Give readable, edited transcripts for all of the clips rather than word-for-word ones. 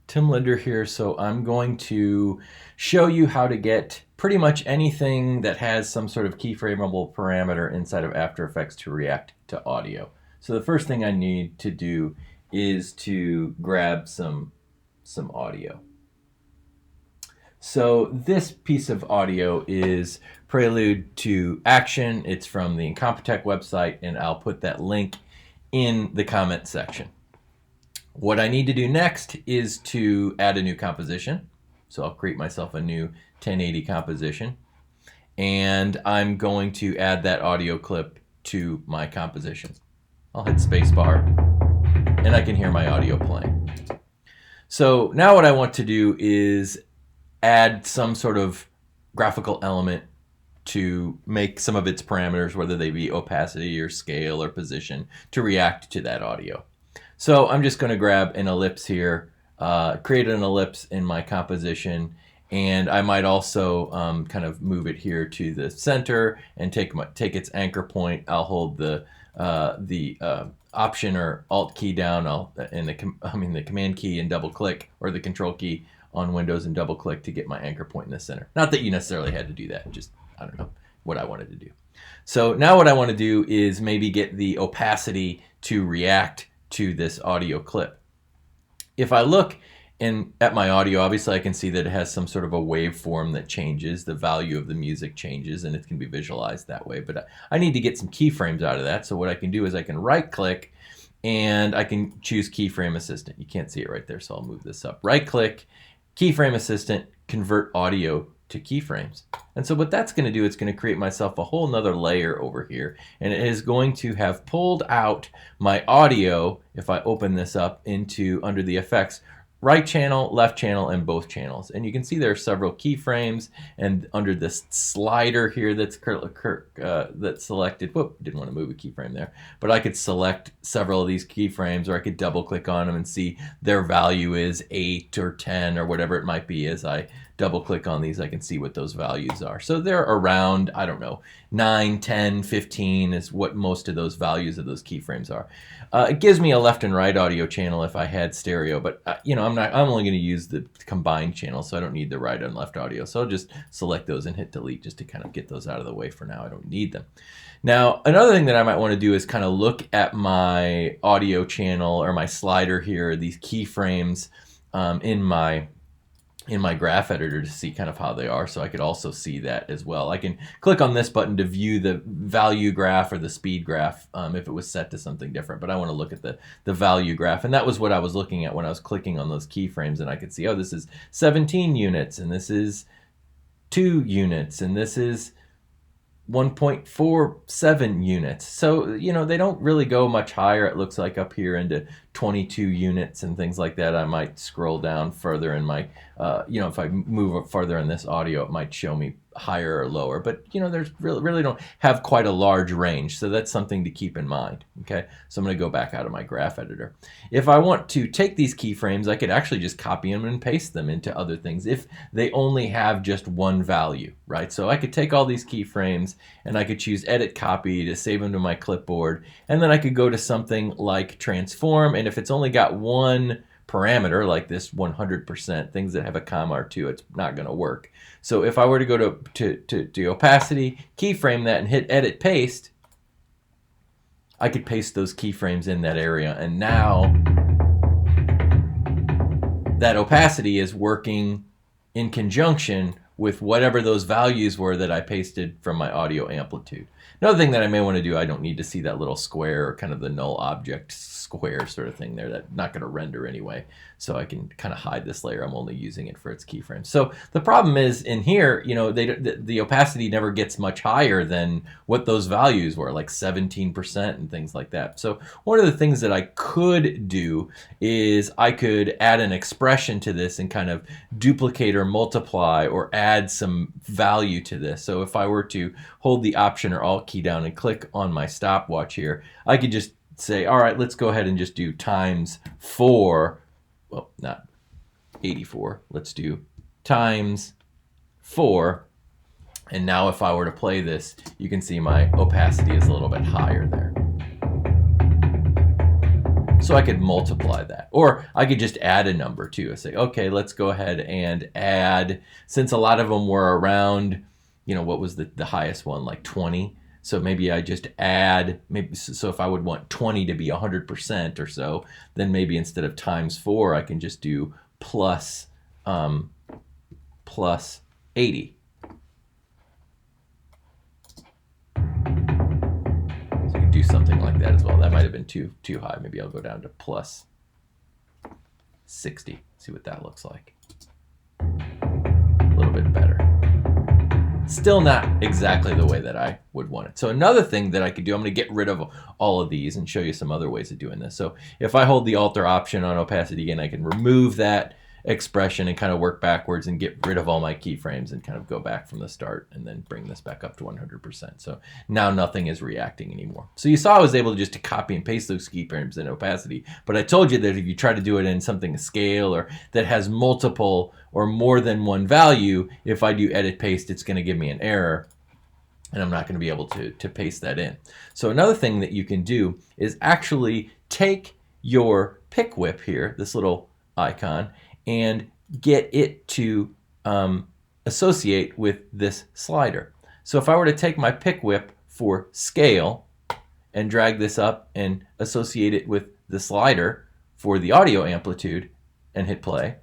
Tim Linder here. So I'm going to show you how to get pretty much anything that has some sort of keyframeable parameter inside of After Effects to react to audio. So the first thing I need to do is to grab some audio. So this piece of audio is Prelude to Action. It's from the Incompetech website, and I'll put that link in the comment section. What I need to do next is to add a new composition. So I'll create myself a new 1080 composition, and I'm going to add that audio clip to my composition. I'll hit spacebar, and I can hear my audio playing. So now what I want to do is add some sort of graphical element to make some of its parameters, whether they be opacity or scale or position, to react to that audio. So I'm just going to grab an ellipse here, create an ellipse in my composition, and I might also kind of move it here to the center and take its anchor point. I'll hold the Option or Alt key down, the Command key and double click, or the Control key on Windows and double click to get my anchor point in the center. Not that you necessarily had to do that, just I don't know what I wanted to do. So now what I want to do is maybe get the opacity to react to this audio clip. If I look at my audio, obviously I can see that it has some sort of a waveform that changes, the value of the music changes, and it can be visualized that way. But I need to get some keyframes out of that. So what I can do is I can right click and I can choose Keyframe Assistant. You can't see it right there, so I'll move this up. Right click, Keyframe Assistant, convert audio to keyframes. And so what that's going to do, it's going to create myself a whole nother layer over here, and it is going to have pulled out my audio, if I open this up, into under the effects, right channel, left channel, and both channels. And you can see there are several keyframes, and under this slider here that's selected, whoop, didn't want to move a keyframe there, but I could select several of these keyframes, or I could double click on them and see their value is 8 or 10 or whatever it might be. As I double click on these, I can see what those values are. So they're around, I don't know, 9, 10, 15 is what most of those values of those keyframes are. It gives me a left and right audio channel if I had stereo, but I'm only going to use the combined channel, so I don't need the right and left audio. So I'll just select those and hit delete just to kind of get those out of the way for now. I don't need them. Now, another thing that I might want to do is kind of look at my audio channel or my slider here, these keyframes in my graph editor, to see kind of how they are, so I could also see that as well. I can click on this button to view the value graph or the speed graph if it was set to something different, but I want to look at the value graph, and that was what I was looking at when I was clicking on those keyframes, and I could see, oh, this is 17 units, and this is 2 units, and this is 1.47 units. So, they don't really go much higher, it looks like, up here into 22 units and things like that. I might scroll down further in my, if I move further in this audio, it might show me higher or lower. But, there's really don't have quite a large range. So that's something to keep in mind. Okay, so I'm going to go back out of my graph editor. If I want to take these keyframes, I could actually just copy them and paste them into other things if they only have just one value, right? So I could take all these keyframes and I could choose Edit Copy to save them to my clipboard, and then I could go to something like Transform, and if it's only got one parameter like this 100%, things that have a comma or two, it's not going to work. So if I were to go to opacity, keyframe that, and hit Edit Paste, I could paste those keyframes in that area, and now that opacity is working in conjunction with whatever those values were that I pasted from my audio amplitude. Another thing that I may want to do, I don't need to see that little square or kind of the null object square sort of thing there. That's not going to render anyway, so I can kind of hide this layer. I'm only using it for its keyframes. So the problem is in here, the opacity never gets much higher than what those values were, like 17% and things like that. So one of the things that I could do is I could add an expression to this and kind of duplicate or multiply or add some value to this. So if I were to hold the Option or Alt key down and click on my stopwatch here, I could just say, all right, let's go ahead and just do times 4, well, not 84, let's do times 4, and now if I were to play this, you can see my opacity is a little bit higher there. So I could multiply that. Or I could just add a number too. I say, okay, let's go ahead and add, since a lot of them were around, you know, what was the highest one, like 20. So maybe I just add, maybe, so if I would want 20 to be 100% or so, then maybe instead of times 4, I can just do plus 80. So you can do something like that as well. That might have been too high. Maybe I'll go down to plus 60. See what that looks like. A little bit better. Still not exactly the way that I would want it. So another thing that I could do, I'm going to get rid of all of these and show you some other ways of doing this. So if I hold the Alt or Option on opacity again, I can remove that expression and kind of work backwards and get rid of all my keyframes and kind of go back from the start and then bring this back up to 100%. So now nothing is reacting anymore. So you saw I was able to just copy and paste those keyframes in opacity, but I told you that if you try to do it in something scale or that has multiple or more than one value, if I do edit paste, it's going to give me an error and I'm not going to be able to paste that in. So another thing that you can do is actually take your pick whip here, this little icon, and get it to associate with this slider. So if I were to take my pick whip for scale and drag this up and associate it with the slider for the audio amplitude and hit play,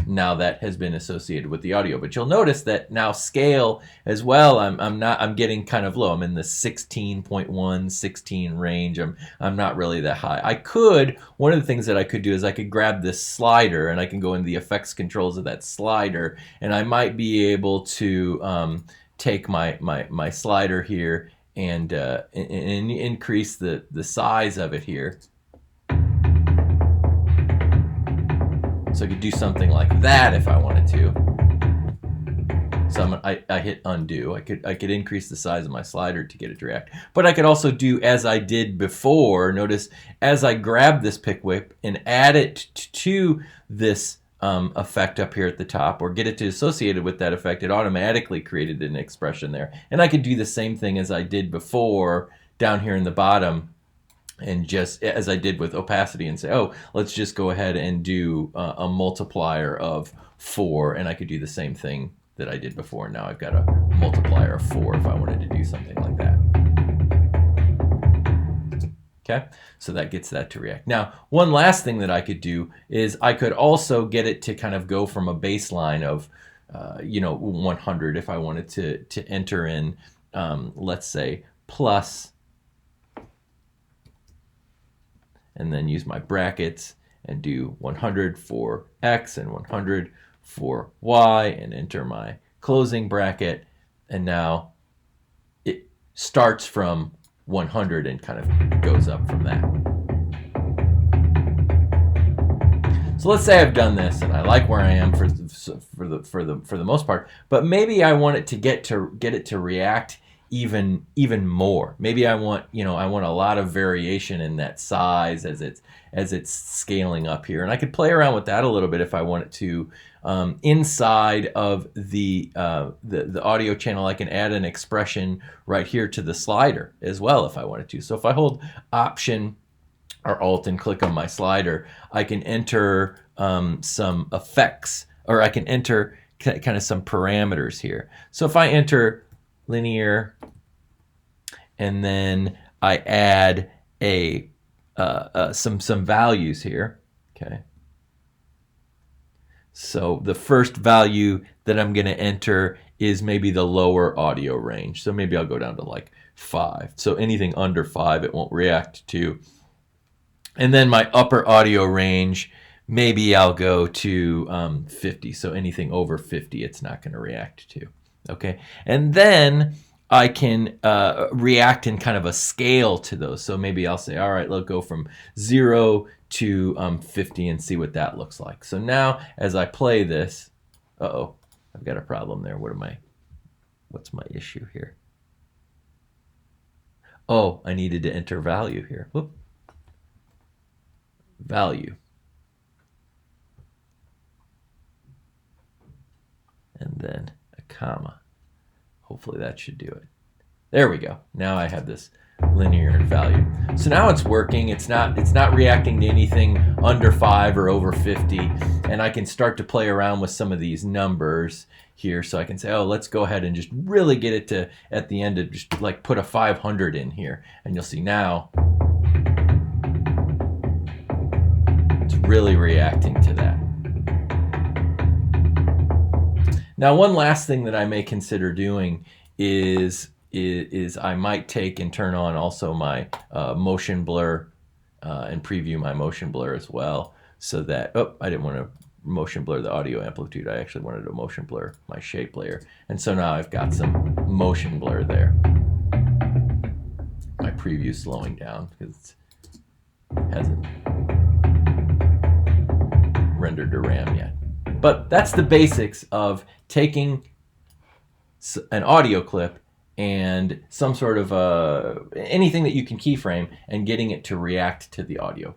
now that has been associated with the audio. But you'll notice that now scale as well, I'm getting kind of low. I'm in the 16.1, 16 range. I'm not really that high. I could, one of the things that I could do is I could grab this slider and I can go into the effects controls of that slider, and I might be able to take my slider here and increase the size of it here. So I could do something like that if I wanted to. So I hit undo. I could increase the size of my slider to get it to react. But I could also do as I did before. Notice as I grab this pick whip and add it to this effect up here at the top, or get it to associate it with that effect, it automatically created an expression there. And I could do the same thing as I did before down here in the bottom, and just as I did with opacity and say, oh, let's just go ahead and do a multiplier of 4, and I could do the same thing that I did before. Now I've got a multiplier of 4 if I wanted to do something like that. Okay, so that gets that to react. Now, one last thing that I could do is I could also get it to kind of go from a baseline of, 100 if I wanted to enter in, let's say, plus, and then use my brackets and do 100 for X and 100 for Y and enter my closing bracket. And now it starts from 100 and kind of goes up from that. So let's say I've done this and I like where I am for the most part, but maybe I want it to get it to react even more. Maybe I want a lot of variation in that size as it's scaling up here, and I could play around with that a little bit if I want it to. Inside of the audio channel, I can add an expression right here to the slider as well if I wanted to. So if I hold Option or Alt and click on my slider, I can enter some effects, or I can enter kind of some parameters here. So if I enter linear, and then I add some values here. Okay. So the first value that I'm going to enter is maybe the lower audio range. So maybe I'll go down to like 5. So anything under 5 it won't react to. And then my upper audio range, maybe I'll go to 50. So anything over 50 it's not going to react to. Okay, and then I can react in kind of a scale to those. So maybe I'll say, all right, let's go from 0 to 50 and see what that looks like. So now as I play this, I've got a problem there. What's my issue here? Oh, I needed to enter value here. Whoop. Value. And then a comma. Hopefully that should do it. There we go. Now I have this linear value. So now it's working. It's not reacting to anything under 5 or over 50, and I can start to play around with some of these numbers here. So I can say, oh, let's go ahead and just really get it to, at the end, to just like put a 500 in here, and you'll see now it's really reacting to that. Now, one last thing that I may consider doing is I might take and turn on also my motion blur and preview my motion blur as well, so that, oh, I didn't want to motion blur the audio amplitude. I actually wanted to motion blur my shape layer. And so now I've got some motion blur there. My preview slowing down because it hasn't rendered to RAM yet. But that's the basics of taking an audio clip and some sort of anything that you can keyframe and getting it to react to the audio.